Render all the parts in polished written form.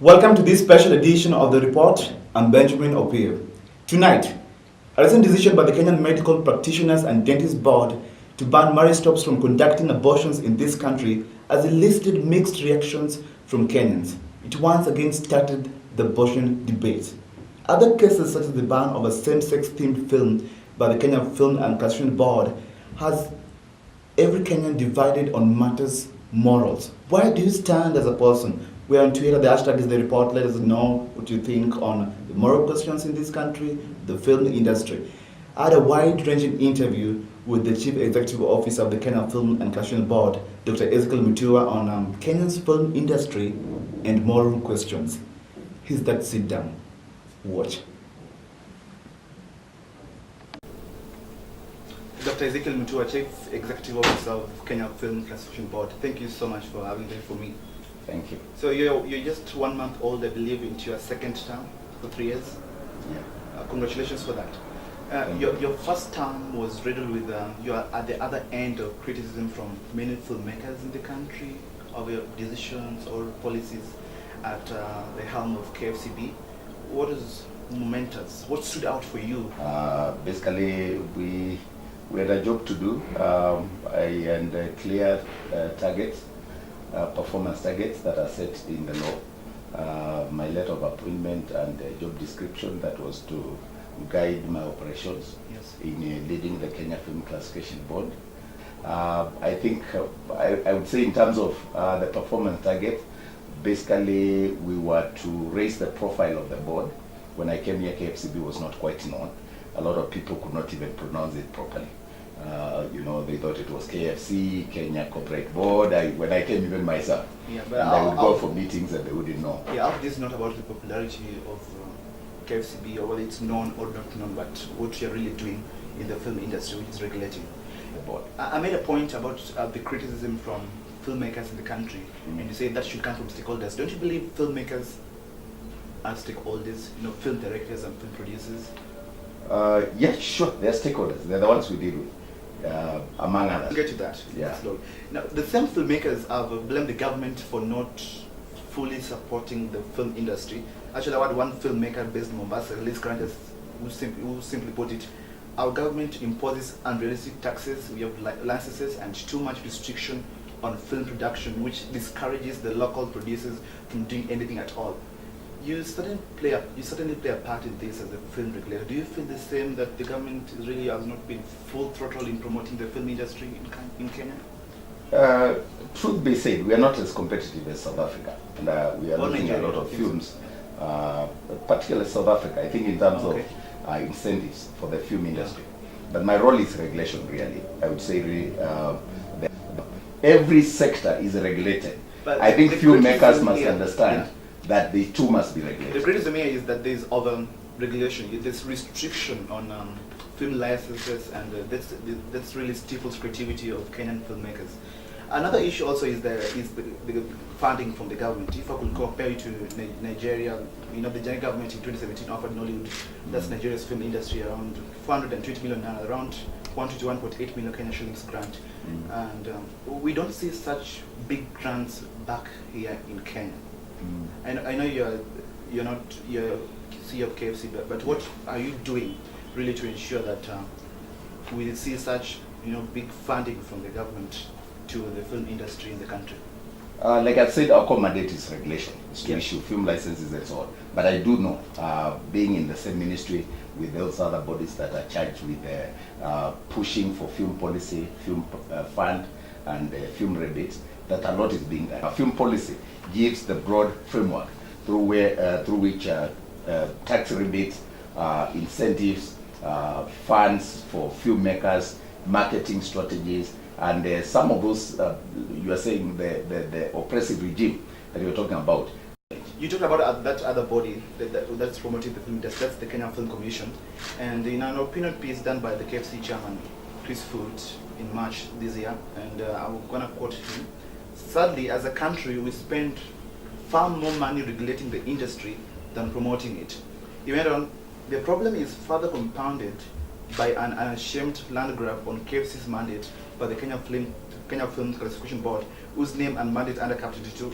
Welcome to this special edition of The Report. I'm Benjamin Opiyo. Tonight, a recent decision by the Kenyan Medical Practitioners and Dentists Board to ban marriage stops from conducting abortions in this country has elicited mixed reactions from Kenyans. It once again started the abortion debate. Other cases, such as the ban of a same-sex themed film by the Kenya Film and Classification Board, has every Kenyan divided on matters morals. Where do you stand as a person? We're on Twitter, the hashtag is The Report. Let us know what you think on the moral questions in this country, the film industry. I had a wide-ranging interview with the Chief Executive Officer of the Kenya Film and Classification Board, Dr. Ezekiel Mutua, on Kenya's film industry and moral questions. Here's that sit-down. Watch. Dr. Ezekiel Mutua, Chief Executive Officer of Kenya Film Classification Board, thank you so much for having time for me. Thank you. So you're just 1 month old, I believe, into your second term for 3 years. Yeah. Congratulations for that. Your first term was riddled with, you are at the other end of criticism from many filmmakers in the country of your decisions or policies at the helm of KFCB. What is momentous? What stood out for you? Basically, we had a job to do and clear targets. Performance targets that are set in the law, my letter of appointment and job description that was to guide my operations. Yes. In leading the Kenya Film Classification Board. I think I would say in terms of the performance target, basically we were to raise the profile of the board. When I came here, KFCB was not quite known. A lot of people could not even pronounce it properly. They thought it was KFC, Kenya Corporate Board. When I came, even myself, but I would go for meetings and they wouldn't know. Yeah, this is not about the popularity of KFCB or whether it's known or not known, but what you're really doing in the film industry, which is regulating the board. I made a point about the criticism from filmmakers in the country, and you say that should come from stakeholders. Don't you believe filmmakers are stakeholders, film directors and film producers? Yeah, sure, they're stakeholders. They're the ones we deal with. Among others. I'll get to that. Yeah. Slowly. Now, the same filmmakers have blamed the government for not fully supporting the film industry. Actually, I had one filmmaker based in Mombasa, Liz Grandes, who simply put it, our government imposes unrealistic taxes, we have licenses and too much restriction on film production, which discourages the local producers from doing anything at all. You certainly play a part in this as a film regulator. Do you feel the same, that the government really has not been full throttle in promoting the film industry in Kenya? Truth be said, we are not as competitive as South Africa, and we are losing a lot of films, particularly South Africa, I think in terms of incentives for the film industry. But my role is regulation, really. I would say really, every sector is regulated. But I think filmmakers must understand that the two must be regulated. The criticism here is that there's over-regulation, there's restriction on film licenses, and that's really stifles creativity of Kenyan filmmakers. Another issue also is the funding from the government. If I could compare it to Nigeria, the Nigerian government in 2017 offered Nollywood, that's Nigeria's film industry, around 420 million, around 1 to 1.8 million Kenyan shillings grant. And we don't see such big grants back here in Kenya. And I know you're not CEO of KFC, but what are you doing really to ensure that we see such big funding from the government to the film industry in the country? Like I said, our core mandate is regulation, is to issue film licenses and so on. But I do know, being in the same ministry with those other bodies that are charged with pushing for film policy, film fund, and film rebates, that a lot is being done. Our film policy gives the broad framework through which tax rebates, incentives, funds for filmmakers, marketing strategies, and some of those, you are saying the oppressive regime that you're talking about. You talked about that other body that's promoting the film industry, that's the Kenya Film Commission, and in an opinion piece done by the KFC chairman, Chris Foot, in March this year, and I'm going to quote him. Sadly, as a country, we spend far more money regulating the industry than promoting it. He went on, the problem is further compounded by an unashamed land grab on KFC's mandate by the Kenya Film Classification Board, whose name and mandate under Captain 22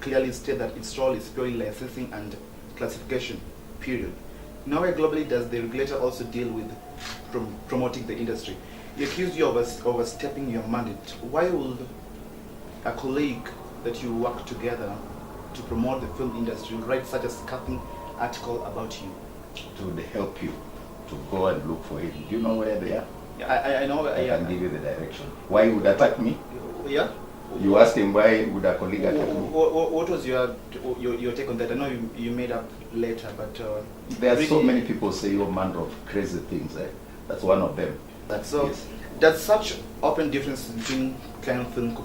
clearly state that its role is purely licensing and classification, period. Nowhere globally does the regulator also deal with promoting the industry. He accused you of overstepping your mandate. Why would a colleague that you work together to promote the film industry write such a scathing article about you? To help you to go and look for it. Do you know where they are? Yeah, I know. I can give you the direction. Why he would attack me? Yeah. You asked him why would a colleague attack me? What was your take on that? I know you made up later, but there are so many people say all manner of crazy things. That's one of them. So yes. There's such open difference between Kenya Film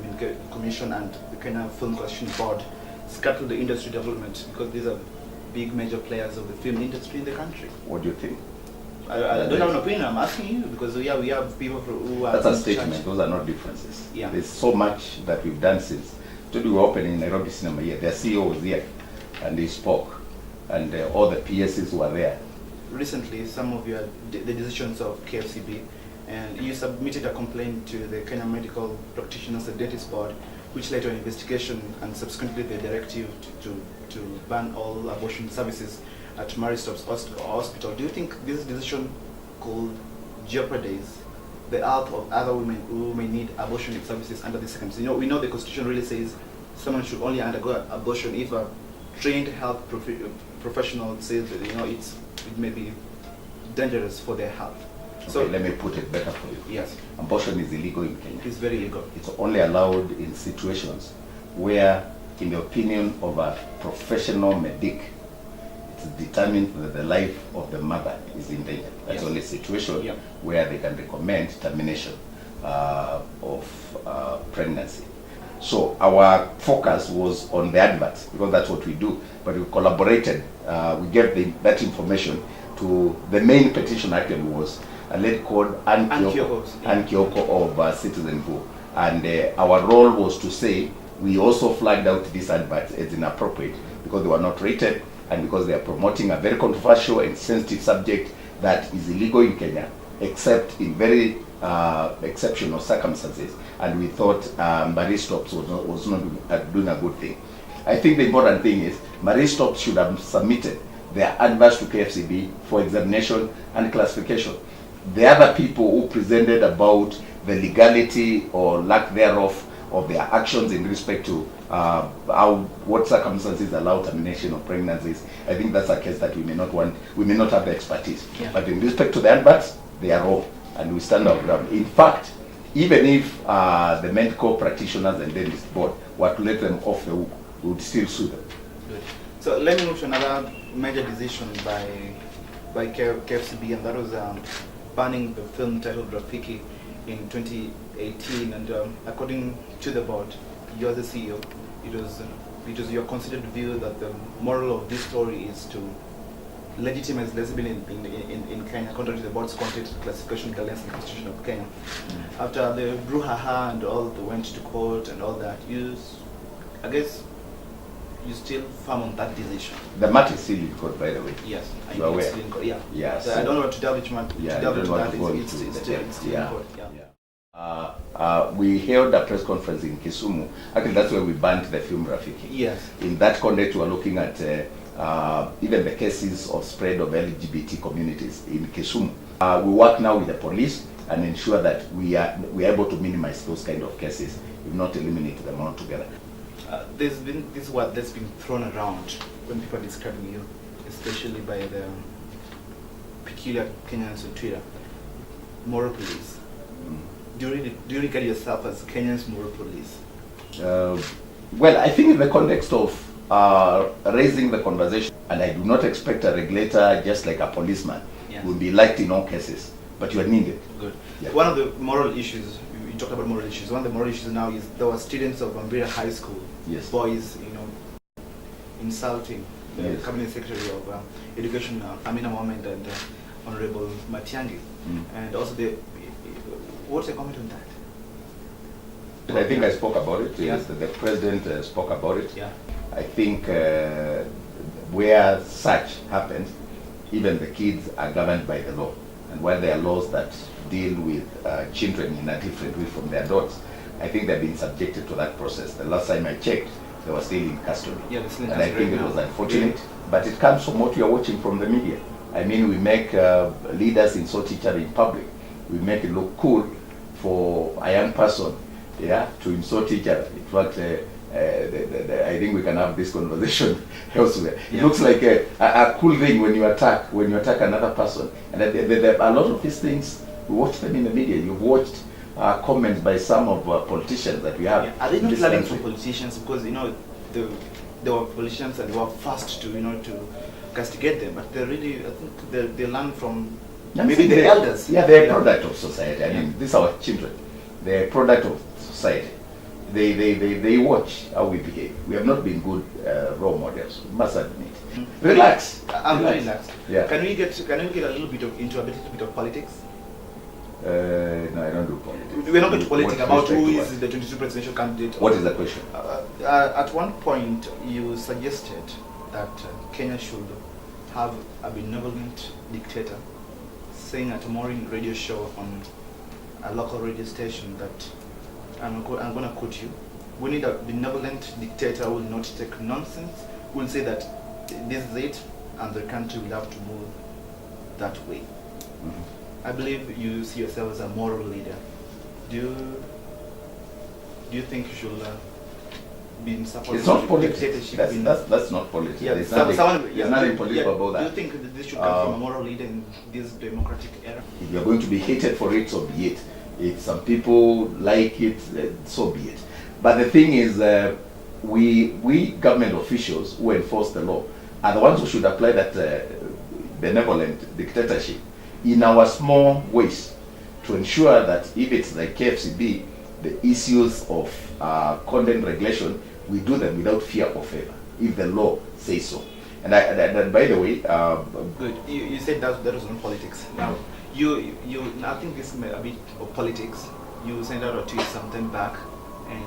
Commission and the Kenya Film Classification Board scuttle the industry development, because these are big major players of the film industry in the country. What do you think? I don't have an opinion. I'm asking you because we have people who are. That's a statement. Those are not differences. Yeah. There's so much that we've done since. Today we were opening Nairobi Cinema here. Their CEO was here, and he spoke, and all the PSs were there. Recently, some of the decisions of KFCB, and you submitted a complaint to the Kenya Medical Practitioners and Dentists Board, which led to an investigation and subsequently the directive to ban all abortion services at Maristop's hospital. Do you think this decision could jeopardize the health of other women who may need abortion services under these circumstances? We know the Constitution really says someone should only undergo abortion if a trained health professional says that it may be dangerous for their health. Okay, so let me put it better for you. Yes. Abortion is illegal in Kenya. It's very illegal. It's only allowed in situations where, in the opinion of a professional medic, it's determined that the life of the mother is in danger. That's Yes. only a situation where they can recommend termination of pregnancy. So our focus was on the adverts, because that's what we do. But we collaborated. We gave that information to the main petition. Actually was a lady called Ann Kioko of Citizen Go. And our role was to say we also flagged out these adverts as inappropriate because they were not rated and because they are promoting a very controversial and sensitive subject that is illegal in Kenya, except in very exceptional circumstances. And we thought Maristops was not doing a good thing. I think the important thing is Maristops should have submitted their adverts to KFCB for examination and classification. The other people who presented about the legality or lack thereof of their actions in respect to what circumstances allow termination of pregnancies, I think that's a case that we may not have the expertise. Yeah. But in respect to the adverts, they are wrong, and we stand our ground. In fact, even if the medical practitioners and dentist board were to let them off the hook, we would still sue them. Good. So let me move to another major decision by KFCB, and that was banning the film titled Rafiki in 2018. And according to the board, you're the CEO. It was your considered view that the moral of this story is to legitimize lesbian in Kenya, contrary to the board's content classification guidelines and constitution of Kenya. After the brouhaha and all, they went to court and all that, I guess you still firm on that decision. The matter is still in court, by the way. Yes. You are aware? Still in court. Yeah. Yes. So I don't want to delve into that. It's still Yeah. in court. Yeah. We held a press conference in Kisumu. Actually, that's where we banned the film Rafiki. Yes. In that context, we are looking at even the cases of spread of LGBT communities in Kisumu. We work now with the police and ensure that we are able to minimize those kind of cases, if not eliminate them altogether. There's been this word that's been thrown around when people are describing you, especially by the peculiar Kenyans on Twitter, moral police. Do you regard yourself as Kenya's moral police? Well, I think in the context of raising the conversation, and I do not expect a regulator, just like a policeman, will be liked in all cases, but you are needed. Good. Yeah. One of the moral issues, you talked about moral issues, one of the moral issues now is there were students of Ambira High School, boys, insulting the Cabinet Secretary of Education, Amina Mohamed, and Honorable Matiang'i. And also, what's your comment on that? I think I spoke about it. Yeah. Yes, the president spoke about it. Yeah. I think where such happens, even the kids are governed by the law. And while there are laws that deal with children in a different way from the adults, I think they've been subjected to that process. The last time I checked, They were still in custody. Yeah, they're still in And I custody think right it was now. unfortunate, but it comes from what you are watching from the media. I mean, we make leaders insult each other in public. We make it look cool for a young person, yeah, to insult each other. In fact, I think we can have this conversation elsewhere. Yeah. It looks like a cool thing when you attack another person. And there are a lot of these things, we watch them in the media. You've watched comments by some of politicians that we have. Yeah. Are they in not this learning country. from politicians? Because, you know, there were politicians and they were fast to, you know, to castigate them, but they really, I think they learn from maybe the elders. Yeah, they're a product of society. I mean, these are our children. They're a product of society. They watch how we behave. We have not been good role models, we must admit. Relax. I'm very relaxed. Yeah. Can we get a little bit of politics? No, I don't do politics. We're not going to politics What about respect who to is what? the 22 presidential candidate. What is the question? At one point, you suggested that Kenya should have a benevolent dictator, saying at a morning radio show on a local radio station that, I'm going to quote you, we need a benevolent dictator who will not take nonsense, who will say that this is it and the country will have to move that way. Mm-hmm. I believe you see yourself as a moral leader. Do you think you should be in support It's not of politics. dictatorship? That's not politics. Yeah, There's someone, nothing political about Do that. you think that this should come from a moral leader in this democratic era? If you're going to be hated for it, so be it. If some people like it, so be it. But the thing is, we government officials who enforce the law are the ones who should apply that benevolent dictatorship in our small ways to ensure that if it's like KFCB, the issues of content regulation, we do them without fear or favor, if the law says so. And by the way, Good. You said that was not politics. Now, you I think this is a bit of politics. You sent out a tweet some time back, and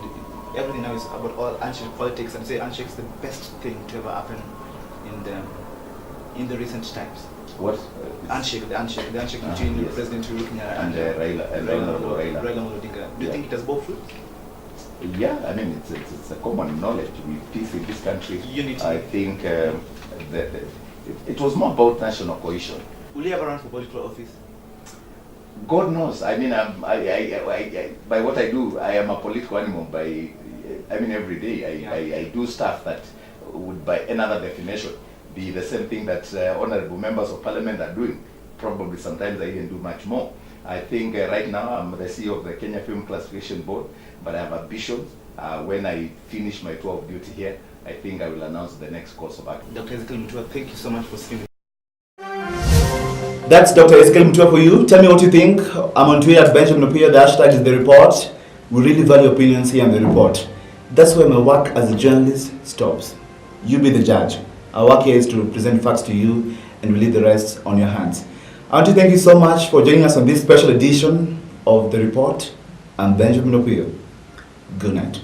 everything now is about all handshake politics, and say handshake is the best thing to ever happen in the recent times. what? The handshake between yes. President Uhuru Kenyatta And Raila Amolo Odinga. Do you Yeah. think it has bore fruit? Yeah, I mean, it's a common knowledge with peace in this country. Unity. I think it was more about national cohesion. Will you ever run for political office? God knows. I mean, by what I do, I am a political animal. Every day I do stuff that would, by another definition, be the same thing that honorable members of parliament are doing. Probably sometimes I even do much more. I think right now I'm the CEO of the Kenya Film Classification Board, but I have ambitions. When I finish my tour of duty here, I think I will announce the next course of action. Dr. Ezekiel Mutua, thank you so much for speaking. That's Dr. Ezekiel Mutua for you. Tell me what you think. I'm on Twitter at Benjamin Opiyo. The hashtag is The Report. We really value opinions here on The Report. That's where my work as a journalist stops. You be the judge. Our work here is to present facts to you and we leave the rest on your hands. I want to thank you so much for joining us on this special edition of The Report. I'm Benjamin Opiyo. Good night.